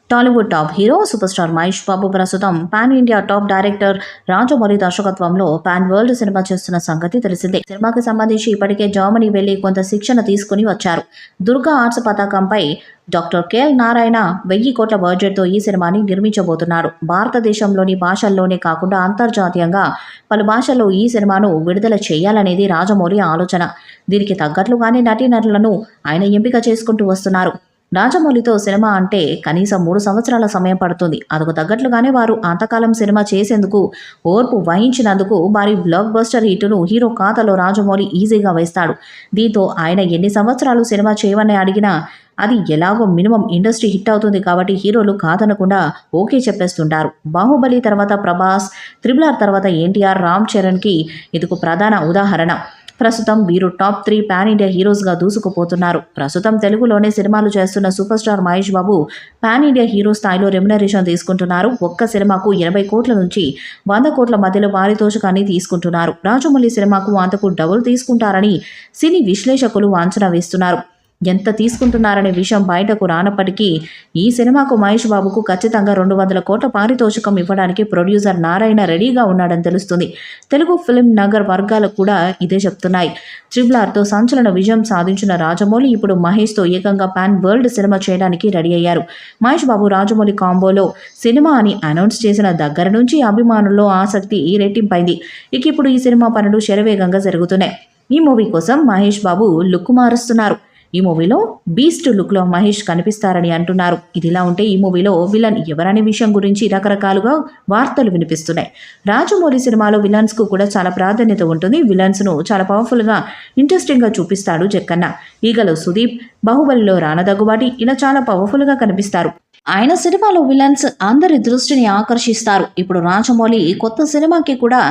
Tollywood top hero super star Mahesh Babu ప్రస్తుతం pan India top director Rajamouli దర్శకత్వంలో pan world cinema చేస్తున్న సంగతి తెలిసిందే. సినిమాకి సంబంధించి ఇప్పటికే జర్మనీ వెళ్లి కొంత శిక్షణ తీసుకుని వచ్చారు. దుర్గా ఆర్ట్స్ పతాకంపై డాక్టర్ కేఎల్ నారాయణ 1000 కోట్ల బడ్జెట్తో ఈ సినిమాని నిర్మించబోతున్నారు. భారతదేశంలోని భాషల్లోనే కాకుండా అంతర్జాతీయంగా పలు భాషల్లో ఈ సినిమాను విడుదల చేయాలనేది రాజమౌళి ఆలోచన. దీనికి తగ్గట్లుగానే నటీనటులను ఆయన ఎంపిక చేసుకుంటూ వస్తున్నారు. రాజమౌళితో సినిమా అంటే కనీసం 3 సంవత్సరాల సమయం పడుతుంది. అందుకు తగ్గట్లుగానే వారు అంతకాలం సినిమా చేసేందుకు ఓర్పు వహించినందుకు భారీ బ్లాక్ బస్టర్ హిట్ను హీరో ఖాతాలో రాజమౌళి ఈజీగా వేస్తాడు. దీంతో ఆయన ఎన్ని సంవత్సరాలు సినిమా చేయమని అడిగినా అది ఎలాగో మినిమం ఇండస్ట్రీ హిట్ అవుతుంది కాబట్టి హీరోలు కాదనకుండా ఓకే చెప్పేస్తుంటారు. బాహుబలి తర్వాత ప్రభాస్, RRR తర్వాత ఎన్టీఆర్, రామ్ చరణ్కి ఇందుకు ప్రధాన ఉదాహరణ. ప్రస్తుతం వీరు టాప్ 3 పాన్ ఇండియా హీరోస్గా దూసుకుపోతున్నారు. ప్రస్తుతం తెలుగులోనే సినిమాలు చేస్తున్న సూపర్ స్టార్ మహేష్ బాబు పాన్ ఇండియా హీరో స్థాయిలో రెమ్యునరేషన్ తీసుకుంటున్నారు. ఒక్క సినిమాకు 80 కోట్ల నుంచి 100 కోట్ల మధ్యలో పారితోషికాన్ని తీసుకుంటున్నారు. రాజమౌళి సినిమాకు అంతకు డబుల్ తీసుకుంటారని సినీ విశ్లేషకులు అంచనా వేస్తున్నారు. ఎంత తీసుకుంటున్నారనే విషయం బయటకు రానప్పటికీ ఈ సినిమాకు మహేష్ బాబుకు ఖచ్చితంగా 200 కోట్ల పారితోషికం ఇవ్వడానికి ప్రొడ్యూసర్ నారాయణ రెడీగా ఉన్నాడని తెలుస్తుంది. తెలుగు ఫిల్మ్ నగర్ వర్గాలు కూడా ఇదే చెప్తున్నాయి. RRRతో సంచలన విజయం సాధించిన రాజమౌళి ఇప్పుడు మహేష్తో ఏకంగా పాన్ వరల్డ్ సినిమా చేయడానికి రెడీ అయ్యారు. మహేష్ బాబు రాజమౌళి కాంబోలో సినిమా అని అనౌన్స్ చేసిన దగ్గర నుంచి అభిమానుల్లో ఆసక్తి రెట్టింపైంది. ఇక ఇప్పుడు ఈ సినిమా పనులు శరవేగంగా జరుగుతున్నాయి. ఈ మూవీ కోసం మహేష్ బాబు లుక్ మారుస్తున్నారు. ఈ మూవీలో బీస్ట్ లుక్లో మహేష్ కనిపిస్తారని అంటున్నారు. ఇదిలా ఉంటే ఈ మూవీలో విలన్ ఎవరనే విషయం గురించి రకరకాలుగా వార్తలు వినిపిస్తున్నాయి. రాజమౌళి సినిమాలో విలన్స్కు కూడా చాలా ప్రాధాన్యత ఉంటుంది. విలన్స్ను చాలా పవర్ఫుల్గా ఇంట్రెస్టింగ్గా చూపిస్తాడు జక్కన్న. ఈగలో సుదీప్, బాహుబలిలో రానా దగ్గుబాటి ఇలా చాలా పవర్ఫుల్గా కనిపిస్తారు. ఆయన సినిమాలో విలన్స్ అందరి దృష్టిని ఆకర్షిస్తారు. ఇప్పుడు రాజమౌళి కొత్త సినిమాకి కూడా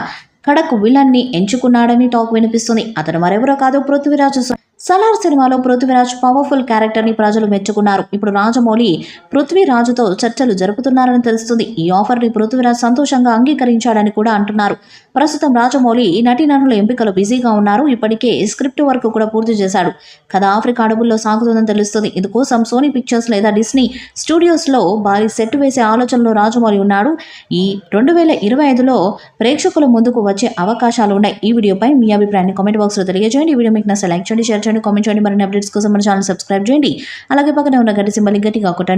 కడక్ విలన్ని ఎంచుకున్నాడని టాక్ వినిపిస్తుంది. అతను మరెవరో కాదు, పృథ్వీరాజ్. సలార్ సినిమాలో పృథ్వీరాజ్ పవర్ఫుల్ క్యారెక్టర్ని ప్రజలు మెచ్చుకున్నారు. ఇప్పుడు రాజమౌళి పృథ్వీరాజుతో చర్చలు జరుపుతున్నారని తెలుస్తుంది. ఈ ఆఫర్ని పృథ్వీరాజ్ సంతోషంగా అంగీకరించాడని కూడా అంటున్నారు. ప్రస్తుతం రాజమౌళి నటీనటుల ఎంపికలు బిజీగా ఉన్నారు. ఇప్పటికే స్క్రిప్ట్ వర్క్ కూడా పూర్తి చేశాడు. కథ ఆఫ్రికా అడవుల్లో సాగుతుందని తెలుస్తుంది. ఇందుకోసం సోనీ పిక్చర్స్ లేదా డిస్నీ స్టూడియోస్లో భారీ సెట్ వేసే ఆలోచనలో రాజమౌళి ఉన్నాడు. ఈ 2025లో ప్రేక్షకుల ముందుకు వచ్చే అవకాశాలు ఉన్నాయి. ఈ వీడియోపై మీ అభిప్రాయాన్ని కామెంట్ బాక్స్లో తెలియజేయండి. ఈ వీడియో మీకు నచ్చితే లైక్ చేయండి, షేర్ చేయండి, కామెంట్ చేయండి. మరిన్ని అప్డేట్స్ కోసం మన ఛానల్ సబ్స్క్రైబ్ చేయండి. అలాగే పక్కనే ఉన్న గంట సింబల్ని గట్టిగా కొట్టండి.